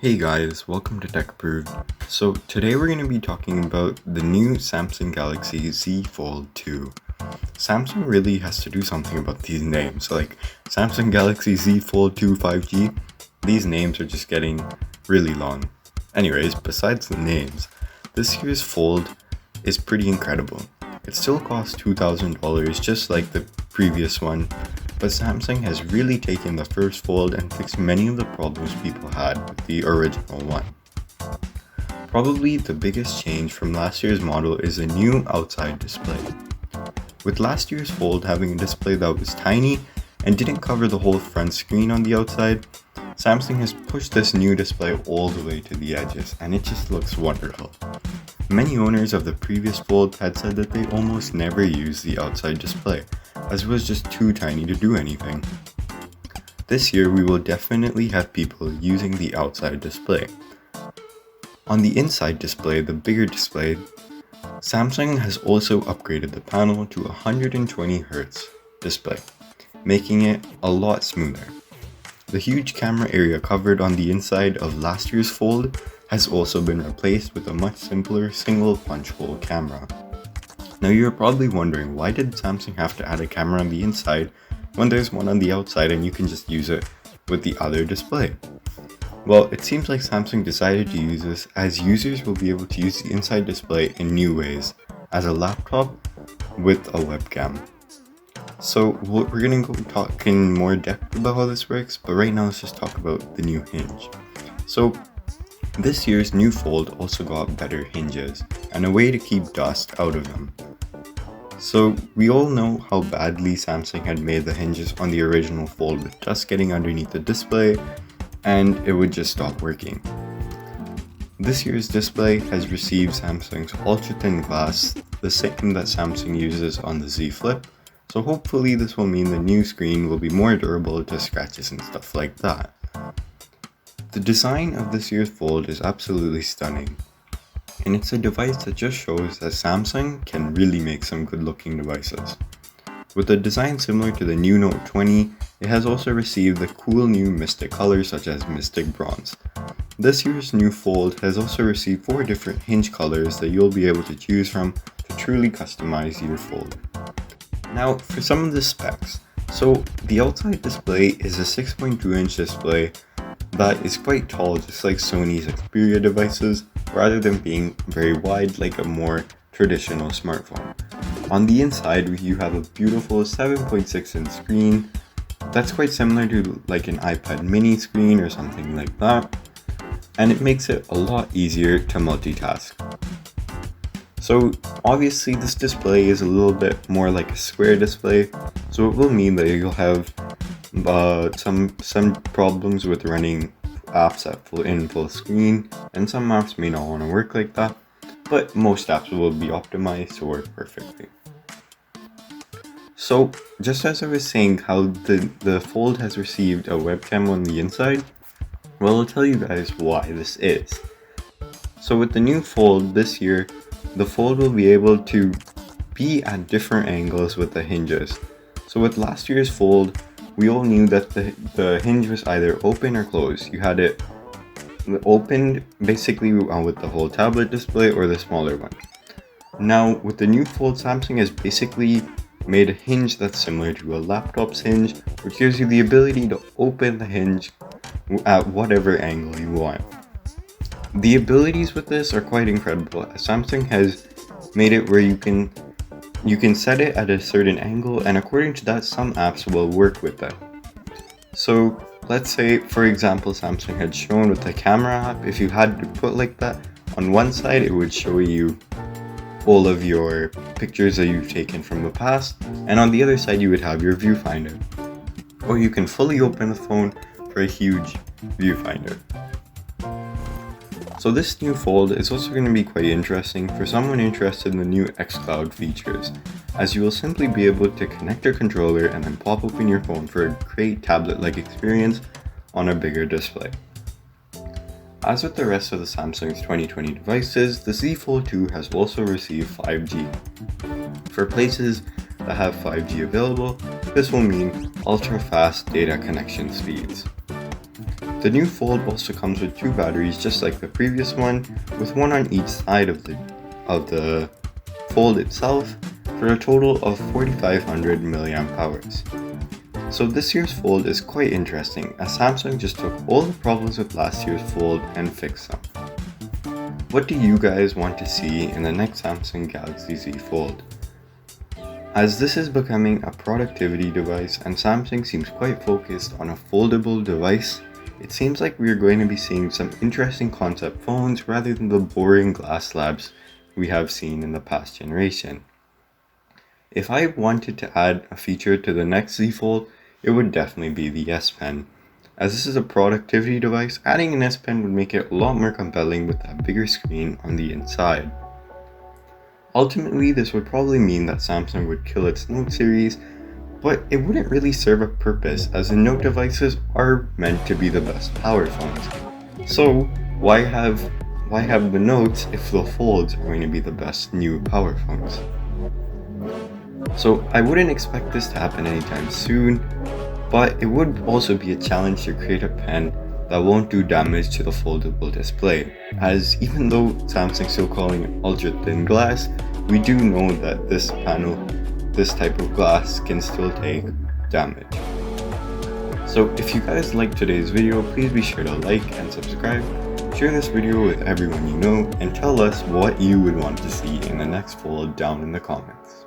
Hey guys, welcome to Tech Approved. So today we're going to be talking about the new Samsung Galaxy Z Fold 2. Samsung really has to do something about these names, like Samsung Galaxy Z Fold 2 5G. These names are just getting really long. Anyways, besides the names, this year's Fold is pretty incredible. It still costs $2,000 just like the previous one, but Samsung has really taken the first Fold and fixed many of the problems people had with the original one. Probably the biggest change from last year's model is a new outside display. With last year's Fold having a display that was tiny and didn't cover the whole front screen on the outside, Samsung has pushed this new display all the way to the edges, and it just looks wonderful. Many owners of the previous Fold had said that they almost never used the outside display, as it was just too tiny to do anything. This year we will definitely have people using the outside display. On the inside display, the bigger display, Samsung has also upgraded the panel to 120Hz display, making it a lot smoother. The huge camera area covered on the inside of last year's Fold has also been replaced with a much simpler single punch hole camera. Now you're probably wondering, why did Samsung have to add a camera on the inside when there's one on the outside and you can just use it with the other display? Well, it seems like Samsung decided to use this as users will be able to use the inside display in new ways, as a laptop with a webcam. So we're going to go talk in more depth about how this works, but right now let's just talk about the new hinge. So this year's new Fold also got better hinges and a way to keep dust out of them. So we all know how badly Samsung had made the hinges on the original Fold with dust getting underneath the display and it would just stop working. This year's display has received Samsung's ultra thin glass, the same that Samsung uses on the Z Flip, so hopefully this will mean the new screen will be more durable to scratches and stuff like that. The design of this year's Fold is absolutely stunning, and it's a device that just shows that Samsung can really make some good looking devices. With a design similar to the new Note 20, it has also received the cool new Mystic colors such as Mystic Bronze. This year's new Fold has also received 4 different hinge colors that you'll be able to choose from to truly customize your Fold. Now for some of the specs. So the outside display is a 6.2-inch display that is quite tall, just like Sony's Xperia devices, rather than being very wide like a more traditional smartphone. On the inside, you have a beautiful 7.6-inch screen that's quite similar to like an iPad mini screen or something like that, and it makes it a lot easier to multitask. So obviously this display is a little bit more like a square display, so it will mean that you'll have some problems with running apps at full screen, and some apps may not want to work like that, but most apps will be optimized to work perfectly. So just as I was saying how the Fold has received a webcam on the inside, well, I'll tell you guys why this is. So with the new Fold this year, the Fold will be able to be at different angles with the hinges. So with last year's Fold, we all knew that the hinge was either open or closed. You had it opened basically with the whole tablet display or the smaller one. Now with the new Fold, Samsung has basically made a hinge that's similar to a laptop's hinge, which gives you the ability to open the hinge at whatever angle you want. The abilities with this are quite incredible, as Samsung has made it where you can set it at a certain angle, and according to that, some apps will work with that. So let's say, for example, Samsung had shown with the camera app, if you had to put like that, on one side it would show you all of your pictures that you've taken from the past, and on the other side you would have your viewfinder. Or you can fully open the phone for a huge viewfinder. So this new Fold is also going to be quite interesting for someone interested in the new xCloud features, as you will simply be able to connect your controller and then pop open your phone for a great tablet-like experience on a bigger display. As with the rest of the Samsung's 2020 devices, the Z Fold 2 has also received 5G. For places that have 5G available, this will mean ultra-fast data connection speeds. The new Fold also comes with 2 batteries just like the previous one, with one on each side of the Fold itself, for a total of 4500 mAh. So this year's Fold is quite interesting, as Samsung just took all the problems with last year's Fold and fixed them. What do you guys want to see in the next Samsung Galaxy Z Fold? As this is becoming a productivity device and Samsung seems quite focused on a foldable device, it seems like we are going to be seeing some interesting concept phones rather than the boring glass slabs we have seen in the past generation. If I wanted to add a feature to the next Z Fold, it would definitely be the S Pen. As this is a productivity device, adding an S Pen would make it a lot more compelling with that bigger screen on the inside. Ultimately, this would probably mean that Samsung would kill its Note series, but it wouldn't really serve a purpose as the Note devices are meant to be the best power phones. So why have the Notes if the Folds are going to be the best new power phones? So I wouldn't expect this to happen anytime soon, but it would also be a challenge to create a pen that won't do damage to the foldable display, as even though Samsung's still calling it ultra thin glass, we do know that this type of glass can still take damage. So if you guys liked today's video, please be sure to like and subscribe, share this video with everyone you know, and tell us what you would want to see in the next Fold down in the comments.